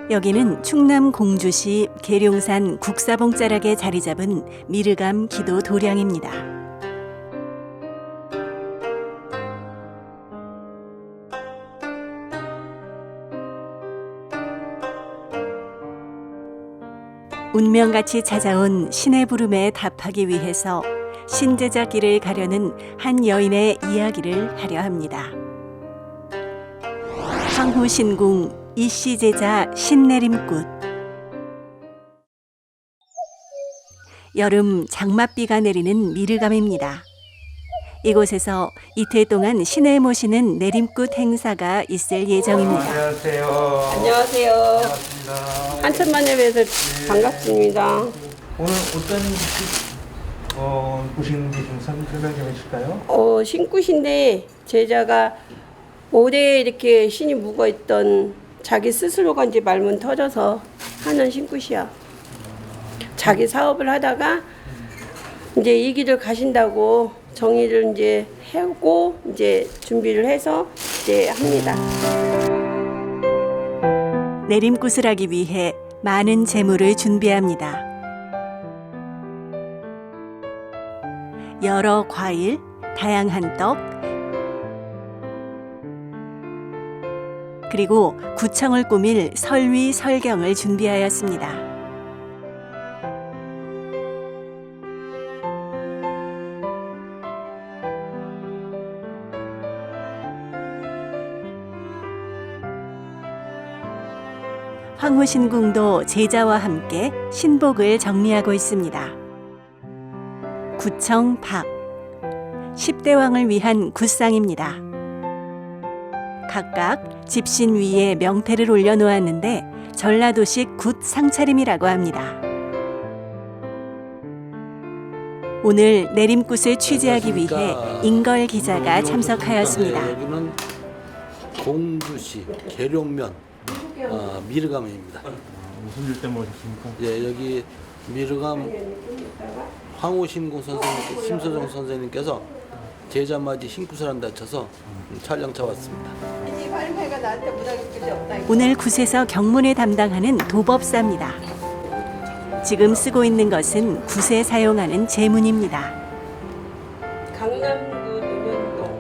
여기는 충남 공주시 계룡산 국사봉자락에 자리 잡은 미르감 기도 도량입니다. 운명같이 찾아온 신의 부름에 답하기 위해서 신제자 길을 가려는 한 여인의 이야기를 하려 합니다. 황후신궁 이씨제자 신내림굿. 여름 장맛비가 내리는 미르감입니다. 이곳에서 이틀 동안 신을 모시는 내림굿 행사가 있을 예정입니다. 안녕하세요. 안녕하세요. 반갑습니다. 한참 만에 뵈서 반갑습니다. 오늘 어떤 곳인지 좀 설명 좀 해주실까요? 신굿인데 제자가 오래 이렇게 신이 묵어있던 자기 스스로가 이제 말문 터져서 하는 신굿이야. 자기 사업을 하다가 이제 이 길을 가신다고 정의를 이제 하고 이제 준비를 해서 이제 합니다. 내림굿을 하기 위해 많은 재물을 준비합니다. 여러 과일, 다양한 떡, 그리고 구청을 꾸밀 설위 설경을 준비하였습니다. 황후신궁도 제자와 함께 신복을 정리하고 있습니다. 구청 박, 10대왕을 위한 굿상입니다. 각각 집신 위에 명태를 올려놓았는데 전라도식 굿 상차림이라고 합니다. 오늘 내림굿을 취재하기 위해 인걸 기자가 참석하였습니다. 여기는 공주시 계룡면 미르감입니다. 무슨 일 때문에 오셨습니까? 예, 여기 미르감 황후신궁 선생님, 심소정 선생님께서 제자맞이 신굿을 한다 쳐서 촬영차 왔습니다. 오늘 굿에서 경문을 담당하는 도법사입니다. 지금 쓰고 있는 것은 굿에 사용하는 제문입니다. 강남구 논현동.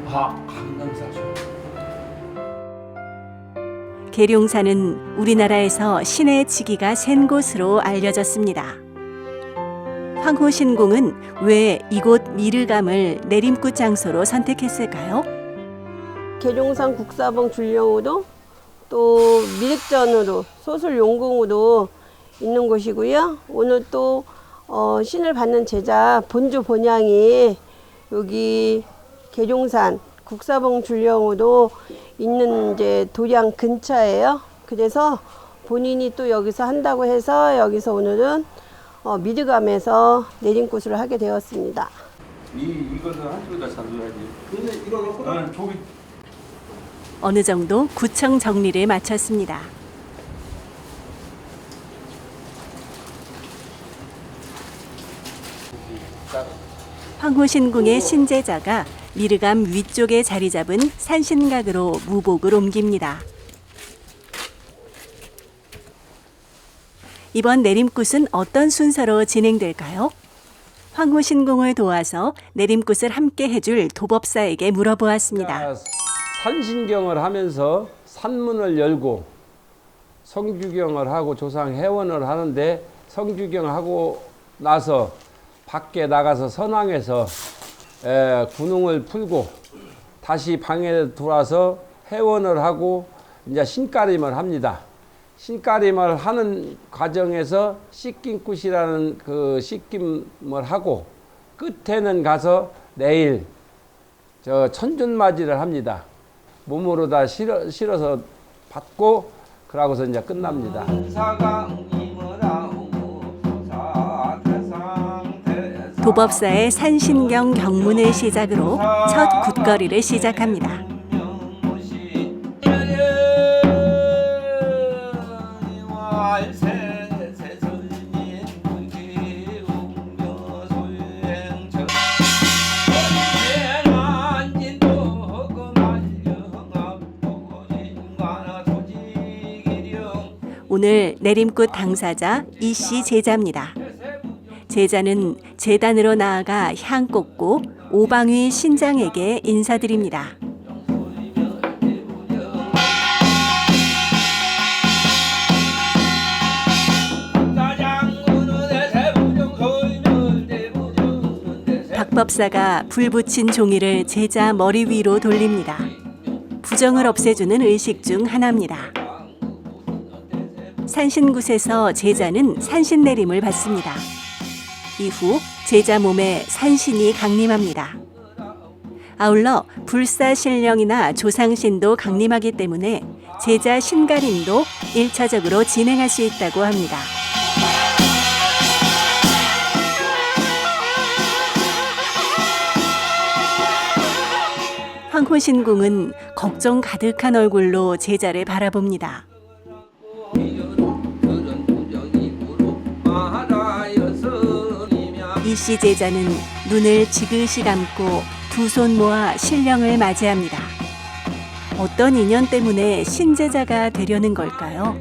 강남사죠. 계룡산은 우리나라에서 신의 지기가 센 곳으로 알려졌습니다. 황후신궁은 왜 이곳 미르감을 내림굿 장소로 선택했을까요? 계룡산 국사봉 줄령으로 또 미륵전으로 소술 용궁으로 있는 곳이고요. 오늘 또 신을 받는 제자 본주 본향이 여기 계룡산 국사봉 줄령으로 있는 이제 도량 근처예요. 그래서 본인이 또 여기서 한다고 해서 여기서 오늘은 미르감에서 내림굿을 하게 되었습니다. 이거는 한쪽에다 잡아야지. 근데 이거 저기 어느 정도 구청 정리를 마쳤습니다. 황후신궁의 신제자가 미르감 위쪽에 자리 잡은 산신각으로 무복을 옮깁니다. 이번 내림굿은 어떤 순서로 진행될까요? 황후신궁을 도와서 내림굿을 함께 해줄 도법사에게 물어보았습니다. 산신경을 하면서 산문을 열고 성규경을 하고 조상 회원을 하는데 성규경하고 나서 밖에 나가서 선왕에서 군웅을 풀고 다시 방에 들어와서 회원을 하고 이제 신가림을 합니다. 신가림을 하는 과정에서 씻김굿이라는 그 씻김을 하고 끝에는 가서 내일 천준맞이를 합니다. 몸으로 다 실어서 받고 그러고서 이제 끝납니다. 도법사의 산신경 경문을 시작으로 첫 굿거리를 시작합니다. 오늘 내림꽃 당사자 이씨 제자입니다. 제자는 제단으로 나아가 향 꽂고 오방위 신장에게 인사드립니다. 박법사가 불 붙인 종이를 제자 머리 위로 돌립니다. 부정을 없애주는 의식 중 하나입니다. 산신굿에서 제자는 산신내림을 받습니다. 이후 제자 몸에 산신이 강림합니다. 아울러 불사신령이나 조상신도 강림하기 때문에 제자 신가림도 1차적으로 진행할 수 있다고 합니다. 황호신궁은 걱정 가득한 얼굴로 제자를 바라봅니다. 이씨 제자는 눈을 지그시 감고 두 손 모아 신령을 맞이합니다. 어떤 인연 때문에 신제자가 되려는 걸까요?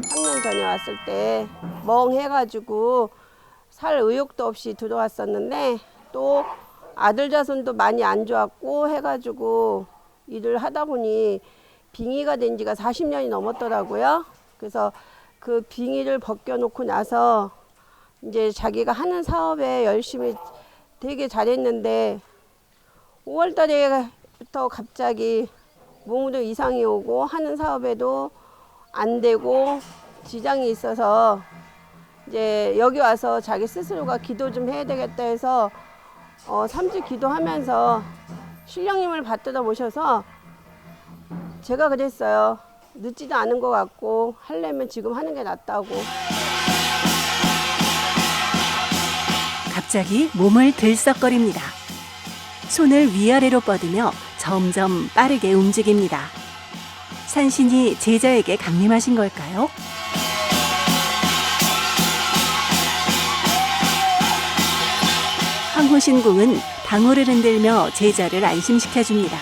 3년 전에 왔을 때 멍해가지고 살 의욕도 없이 들어왔었는데 또 아들 자손도 많이 안 좋았고 해가지고 일을 하다 보니 빙의가 된 지가 40년이 넘었더라고요. 그래서 그 빙의를 벗겨놓고 나서 이제 자기가 하는 사업에 열심히 되게 잘했는데 5월 달에부터 갑자기 몸으로 이상이 오고 하는 사업에도 안 되고 지장이 있어서 이제 여기 와서 자기 스스로가 기도 좀 해야 되겠다 해서 3주 기도하면서 신령님을 받들어 모셔서 제가 그랬어요. 늦지도 않은 것 같고 하려면 지금 하는 게 낫다고. 갑자기 몸을 들썩거립니다. 손을 위아래로 뻗으며 점점 빠르게 움직입니다. 산신이 제자에게 강림하신 걸까요? 황호신궁은 방울을 흔들며 제자를 안심시켜줍니다.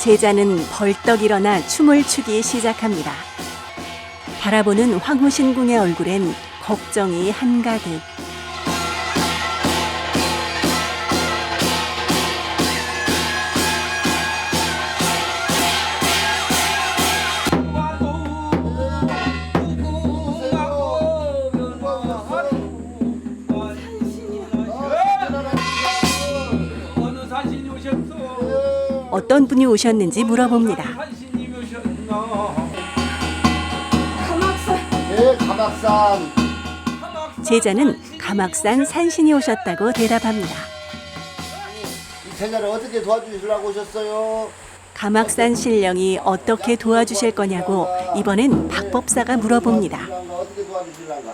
제자는 벌떡 일어나 춤을 추기 시작합니다. 바라보는 황호신궁의 얼굴엔 걱정이 한가득. 어떤 분이 오셨는지 물어봅니다. 네, 가막산. 제자는 가막산 산신이 오셨다고 대답합니다. 이 제자를 어떻게 도와주시려고 오셨어요? 가막산 신령이 어떻게 도와주실 거냐고 이번엔 박법사가 물어봅니다. 어떻게 도와주실란가?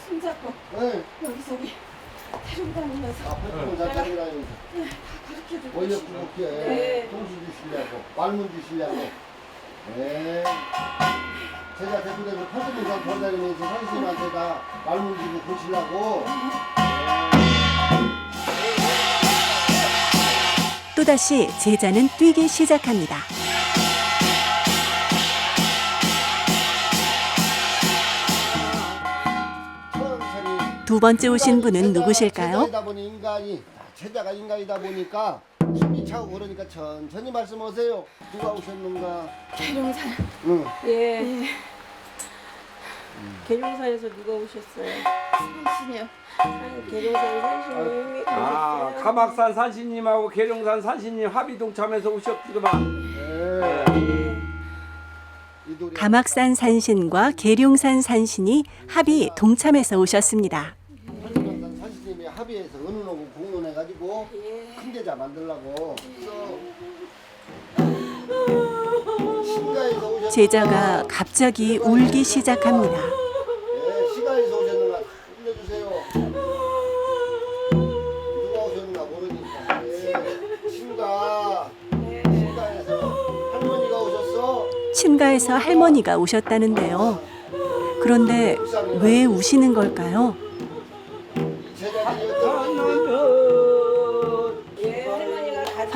손잡고 네. 여기저기 데려다니면서 폐통을 잘 차리라면서. 가르쳐주고 원력 구독해. 네. 통수 주시려고. 말문 주시려고. 네. 제자 대표되면 8점 이상 돌아다니면서 선생님한테 다 말문 주고 보시려고. 또다시 제자는 뛰기 시작합니다. 천천히. 두 번째 오신 분은 누구실까요? 제자이다 보니 인간이, 제자가 인간이다 보니까 숨이 차고 그러니까 천천히 말씀하세요. 누가 오셨는가? 계룡산 응. 예. 계룡산에서 누가 오셨어요? 산신이요. 계룡산 산신님이 오셨어요. 가막산 산신님하고 계룡산 산신님 합의 동참해서 오셨구만. 네. 이 노래 가막산 산신과 계룡산 산신이 합의 동참해서 오셨습니다. 한국산 산신님이 합의해서 은은하고 공론해가지고 큰 제자 만들라고. 시가에서 오셨는가? 제자가 갑자기 울기 시작합니다. 네, 시가에서 오셨는가? 알려주세요. 누가 오셨는가 모르니까. 네, 시가에서 할머니가 오셨어. 친가에서 할머니가 오셨다는데요. 그런데 왜 우시는 걸까요? 제자들이 어떻게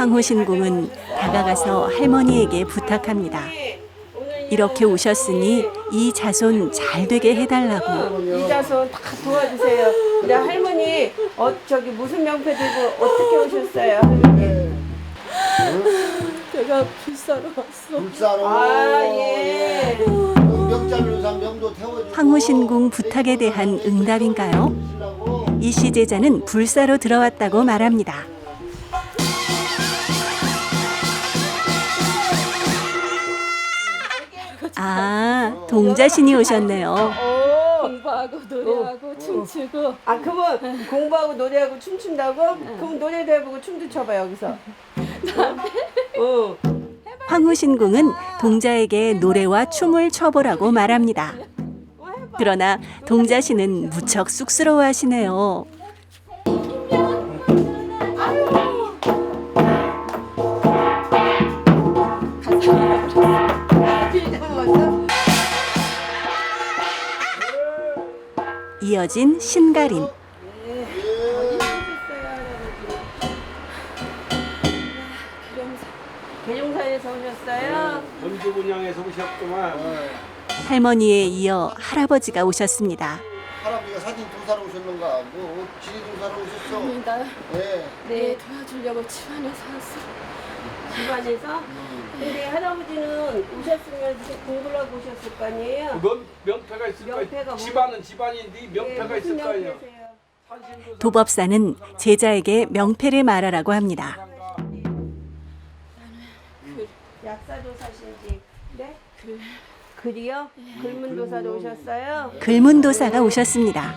황호신궁은 다가가서 할머니에게 부탁합니다. 이렇게 오셨으니 이 자손 잘 되게 해달라고. 이 자손 다 도와주세요. 근데 할머니 저기 무슨 명패 들고 어떻게 오셨어요, 할머니? 내가 불사로 왔어. 불사로. 아 예. 명자묘상 명도 태워주고. 황호신궁 부탁에 대한 응답인가요? 이 시 제자는 불사로 들어왔다고 말합니다. 아, 동자신이 오셨네요. 공부하고 노래하고 춤추고. 아 그러면 공부하고 노래하고 춤춘다고? 그럼 노래도 해보고 춤도 춰봐 여기서. 황호신궁은 동자에게 노래와 춤을 춰보라고 말합니다. 그러나 동자신은 무척 쑥스러워하시네요. 이어진 신가림. 계룡사에서 오셨어요? 전주 분양에서 오셨구만. 할머니에 이어 할아버지가 오셨습니다. 할아버지가 사진 조사로 오셨는가? 뭐 지리 조사로 오셨어? 아니 나 네. 네, 도와주려고 집안에서 왔어. 집안에서? 근데 할아버지는 오셨으면 이렇게 공부를 하고 오셨을 거 아니에요? 명패가 있을 명패가 거야. 뭐- 집안은 집안인데 명패가 예, 있을 무슨 거 아니야. 명패세요? 도법사는 제자에게 명패를 말하라고 합니다. 약사도사신지 네? 글이요? 글문도사로 오셨어요? 글문도사가 오셨습니다.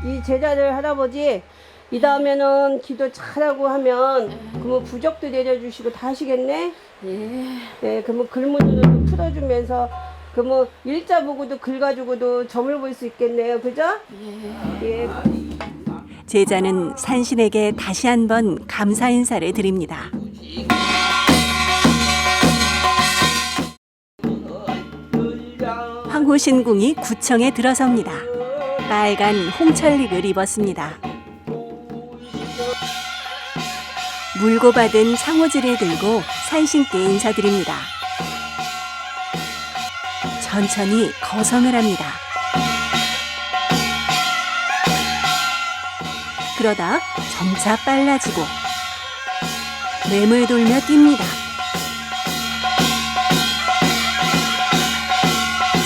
이 제자들 할아버지 이 다음에는 기도 잘하고 하면 그러면 부적도 내려주시고 다 하시겠네? 네, 그러면 글문도 풀어주면서 그러면 일자 보고도 글 가지고도 점을 볼 수 있겠네요, 그죠? 예. 제자는 산신에게 다시 한번 감사 인사를 드립니다. 황호신궁이 구청에 들어섭니다. 빨간 홍철릭을 입었습니다. 물고 받은 상호지를 들고 산신께 인사드립니다. 천천히 거성을 합니다. 그러다 점차 빨라지고 뇌물 돌며 뜁니다.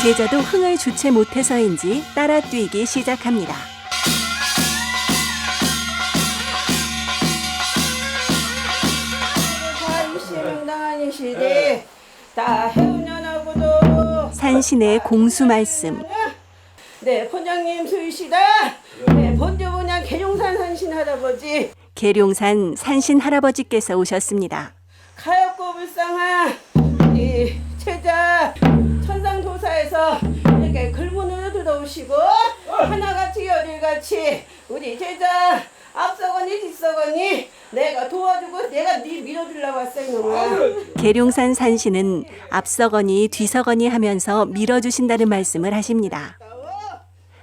제자도 흥을 주체 못해서인지 따라 뛰기 시작합니다. 시대 다 해운년하고도 산신의 공수 말씀. 네 본장님 수이시다. 네 본주분양 계룡산 산신 할아버지 계룡산 산신 할아버지께서 오셨습니다. 가엾고 불쌍한 이 제자 천상도사에서 이렇게 글문으로 들어오시고 하나같이 열일같이 우리 제자 앞서거니 뒤서거니 내가 도와주고 내가 네 밀어주려고 왔어 이놈아. 계룡산 산신은 앞서거니 뒤서거니 하면서 밀어주신다는 말씀을 하십니다.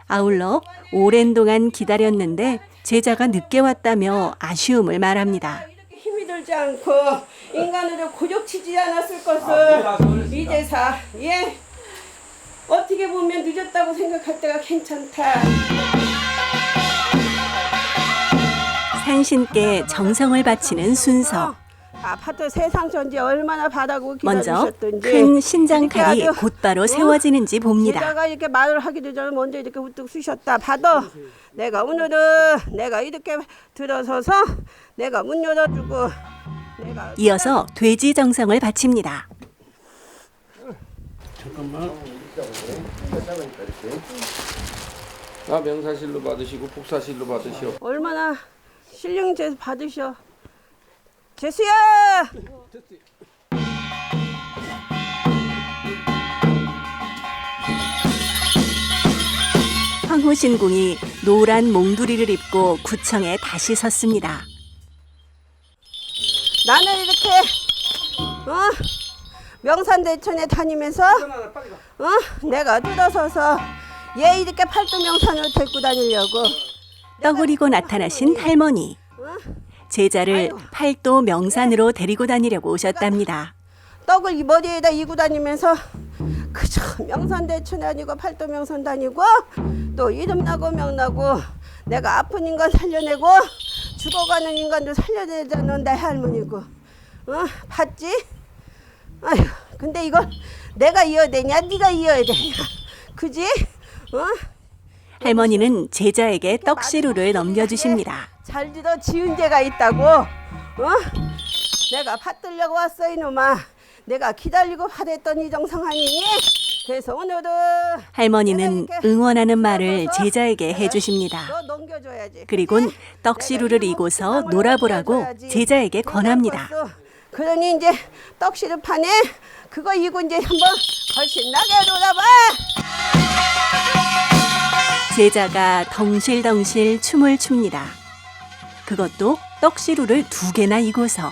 아울러 오랜 동안 기다렸는데 제자가 늦게 왔다며 아쉬움을 말합니다. 힘이 들지 않고 인간으로 고적치지 않았을 것을 이제사 예 어떻게 보면 늦었다고 생각할 때가 괜찮다. 산신께 정성을 바치는 순서. 아파트 세상 전지 얼마나 바라고 먼저 기다리셨던지 큰 신장칼이 이렇게 아주 곧바로 세워지는지 봅니다. 제자가 이렇게 말을 하기도 전에 먼저 이렇게 우뚝 쓰셨다. 봐도 내가 오늘은 내가 이렇게 들어서서 내가 문 열어주고 내가 이어서 돼지 정성을 바칩니다. 나 명사실로 받으시고 복사실로 받으시오. 얼마나 신령제에서 받으셔. 재수야! 황호신궁이 노란 몽두리를 입고 구청에 다시 섰습니다. 나는 이렇게 명산대천에 다니면서 내가 들어서서 얘 이렇게 팔도명산을 데리고 다니려고 떠그리고 나타나신 할머니. 제자를 팔도 명산으로 데리고 다니려고 오셨답니다. 떡을 이 머리에다 이고 다니면서 그저 명산대춘 다니고 팔도 명산 다니고 또 이름 나고 명 나고 내가 아픈 인간 살려내고 죽어가는 인간도 살려내자는 내 할머니고 봤지? 아휴 근데 이건 내가 이어야 되냐 네가 이어야 되냐 그지? 할머니는 제자에게 떡시루를 넘겨주십니다. 잘 들어 지은 죄가 있다고 내가 받들려고 왔어 이놈아 내가 기다리고 받았던 이정성하니니 그래서 오늘은 할머니는 응원하는 말을 제자에게 해주십니다. 너 넘겨줘야지 그리곤 떡시루를 이고서 놀아보라고 제자에게 권합니다. 그러니 이제 떡시루판에 그거 이고 이제 한번 훨씬 나게 놀아봐. 제자가 덩실덩실 춤을 춥니다. 그것도 떡시루를 2개나 이고서.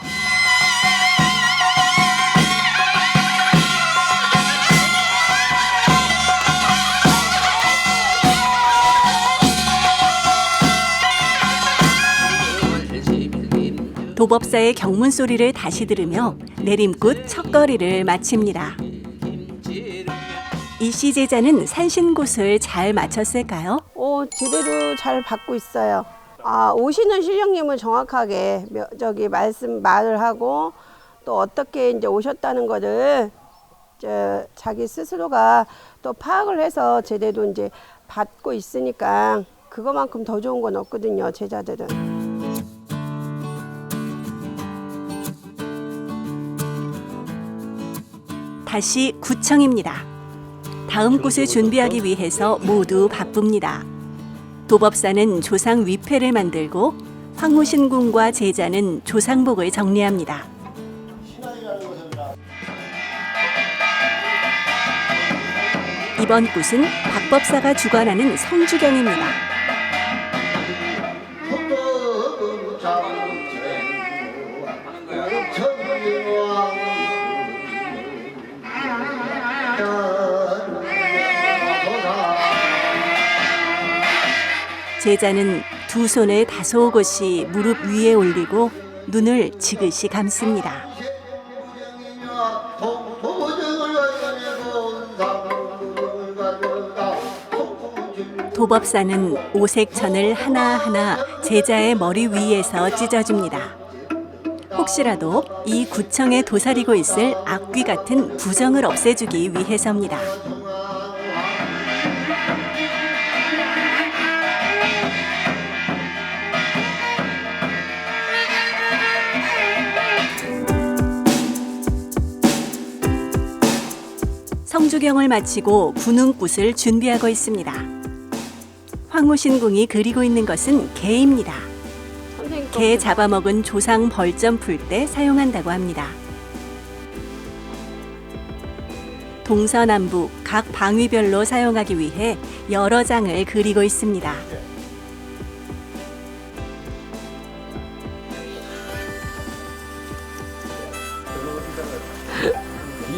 도법사의 경문 소리를 다시 들으며 내림굿 첫거리를 마칩니다. 이씨 제자는 산신굿을 잘 마쳤을까요? 제대로 잘 받고 있어요. 오시는 신령님을 정확하게 말을 하고 또 어떻게 이제 오셨다는 거를 자기 스스로가 또 파악을 해서 제대로 이제 받고 있으니까 그거만큼 더 좋은 건 없거든요, 제자들은. 다시 구청입니다. 다음 굿을 준비하기 위해서 모두 바쁩니다. 도법사는 조상 위패를 만들고 황무신궁과 제자는 조상복을 정리합니다. 이번 굿은 박법사가 주관하는 성주경입니다. 제자는 2손을 다소곳이 무릎 위에 올리고 눈을 지그시 감습니다. 도법사는 오색천을 하나하나 제자의 머리 위에서 찢어줍니다. 혹시라도 이 구청에 도사리고 있을 악귀 같은 부정을 없애주기 위해서입니다. 성주경을 마치고 군웅굿을 준비하고 있습니다. 황무신궁이 그리고 있는 것은 개입니다. 개 잡아먹은 조상 벌점 풀 때 사용한다고 합니다. 동서남북 각 방위별로 사용하기 위해 여러 장을 그리고 있습니다.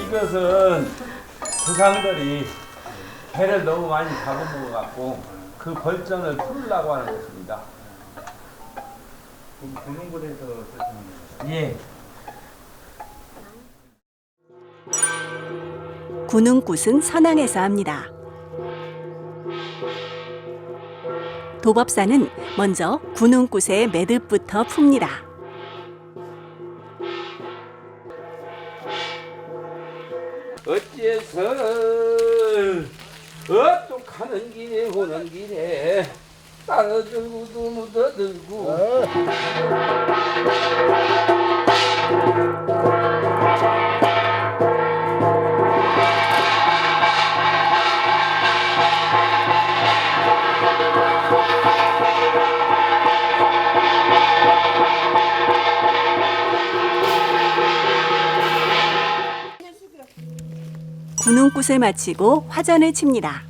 이것은 조상들이 배를 너무 많이 잡아먹어 갖고 그 벌전을 풀으려고 하는 것입니다. 군웅군에서 예. 군웅굿은 선왕에서 합니다. 도법사는 먼저 군웅굿의 매듭부터 풉니다. 어째서 또 가는 길에 오는 길에 따라들고도 묻어들고 군웅굿을 마치고 화전을 칩니다.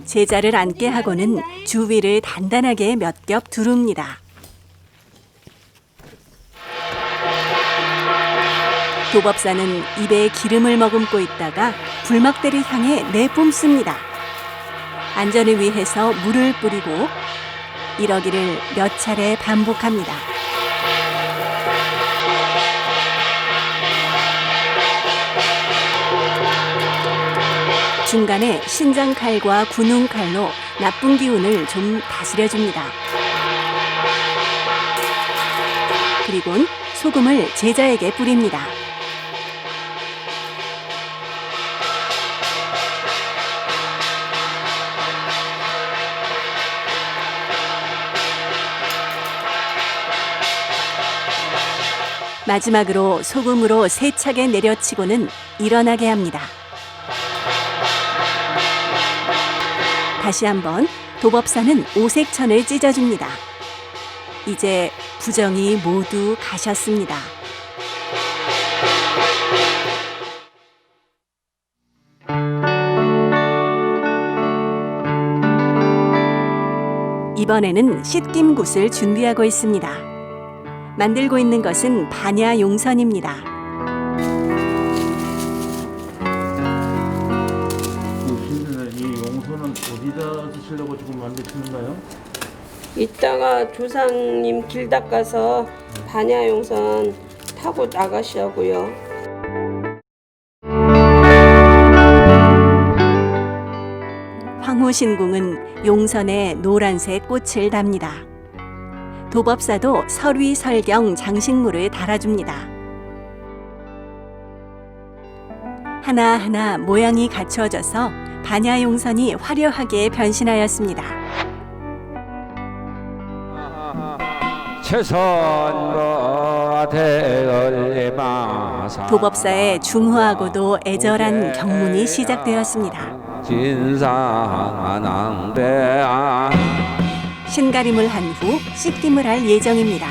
제자를 앉게 하고는 주위를 단단하게 몇 겹 두릅니다. 도법사는 입에 기름을 머금고 있다가 불막대를 향해 내뿜습니다. 안전을 위해서 물을 뿌리고 이러기를 몇 차례 반복합니다. 중간에 신장칼과 군웅칼로 나쁜 기운을 좀 다스려줍니다. 그리곤 소금을 제자에게 뿌립니다. 마지막으로 소금으로 세차게 내려치고는 일어나게 합니다. 다시 한번 도법사는 오색천을 찢어줍니다. 이제 부정이 모두 가셨습니다. 이번에는 씻김굿을 준비하고 있습니다. 만들고 있는 것은 반야용선입니다. 이 용선은 어디다 쓰시려고 지금 만드시는가요? 이따가 조상님 길 닦아서 반야용선 타고 나가시라고요. 황후신궁은 용선에 노란색 꽃을 답니다. 도법사도 설위, 설경, 장식물을 달아줍니다. 하나하나 모양이 갖추어져서 반야용선이 화려하게 변신하였습니다. 도법사의 중후하고도 애절한 경문이 시작되었습니다. 신가림을 한 후 씻김을 할 예정입니다.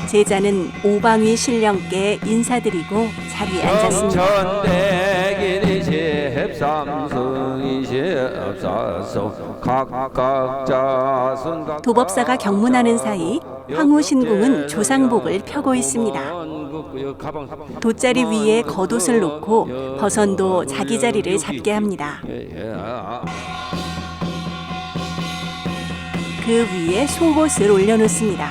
제자는 오방위 신령께 인사드리고 자리에 앉았습니다. 도법사가 경문하는 사이 황후신궁은 조상복을 펴고 있습니다. 돗자리 위에 겉옷을 놓고 버선도 자기 자리를 잡게 합니다. 그 위에 속옷을 올려놓습니다.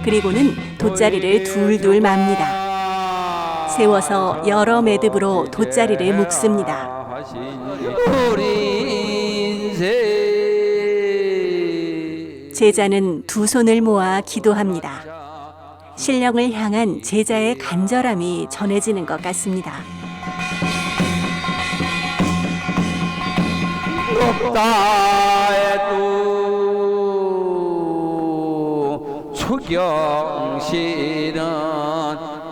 그리고는 돗자리를 둘둘 맙니다. 세워서 여러 매듭으로 돗자리를 묶습니다. 제자는 두 손을 모아 기도합니다. 신령을 향한 제자의 간절함이 전해지는 것 같습니다. 추경실은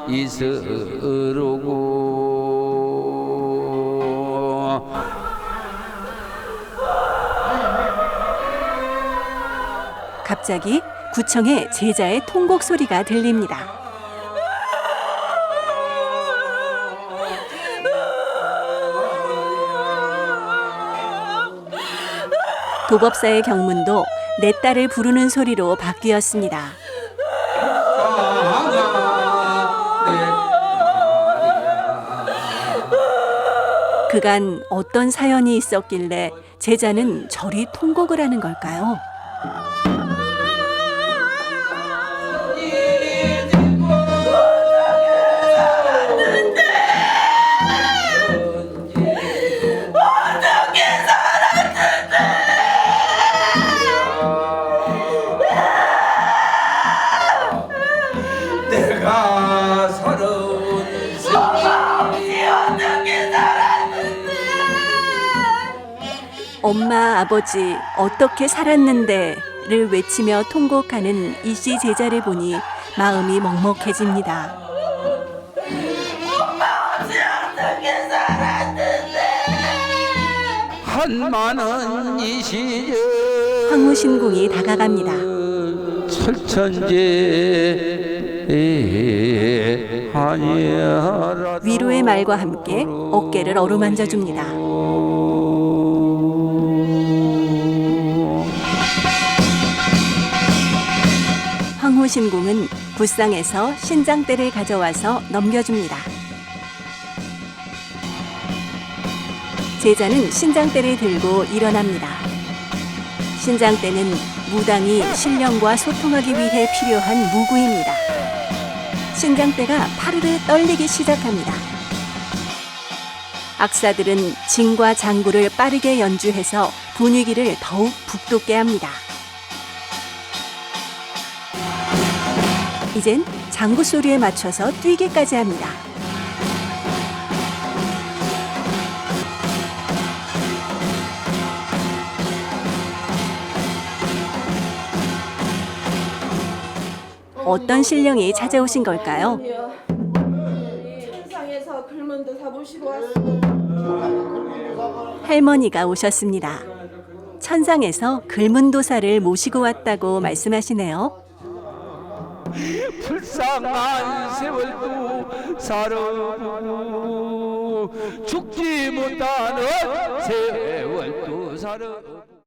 이스르고 갑자기 구청에 제자의 통곡 소리가 들립니다. 도법사의 경문도 내 딸을 부르는 소리로 바뀌었습니다. 그간 어떤 사연이 있었길래 제자는 저리 통곡을 하는 걸까요? 엄마, 아버지, 어떻게 살았는데를 외치며 통곡하는 이씨 제자를 보니 마음이 먹먹해집니다. 엄마 없이 어떻게 살았는데? 한마는 이 시절 황후신궁이 다가갑니다. 철천지 아니라 위로의 말과 함께 어깨를 어루만져 줍니다. 황후신궁은 굿상에서 신장대를 가져와서 넘겨줍니다. 제자는 신장대를 들고 일어납니다. 신장대는 무당이 신령과 소통하기 위해 필요한 무구입니다. 신장대가 파르르 떨리기 시작합니다. 악사들은 징과 장구를 빠르게 연주해서 분위기를 더욱 북돋게 합니다. 이젠 장구 소리에 맞춰서 뛰기까지 합니다. 어떤 신령이 찾아오신 걸까요? 천상에서 글문도 사보시고 왔어. 할머니가 오셨습니다. 천상에서 글문도사를 모시고 왔다고 말씀하시네요. 불쌍한 세월도 살아보고 죽지 못하는 세월도 살아보고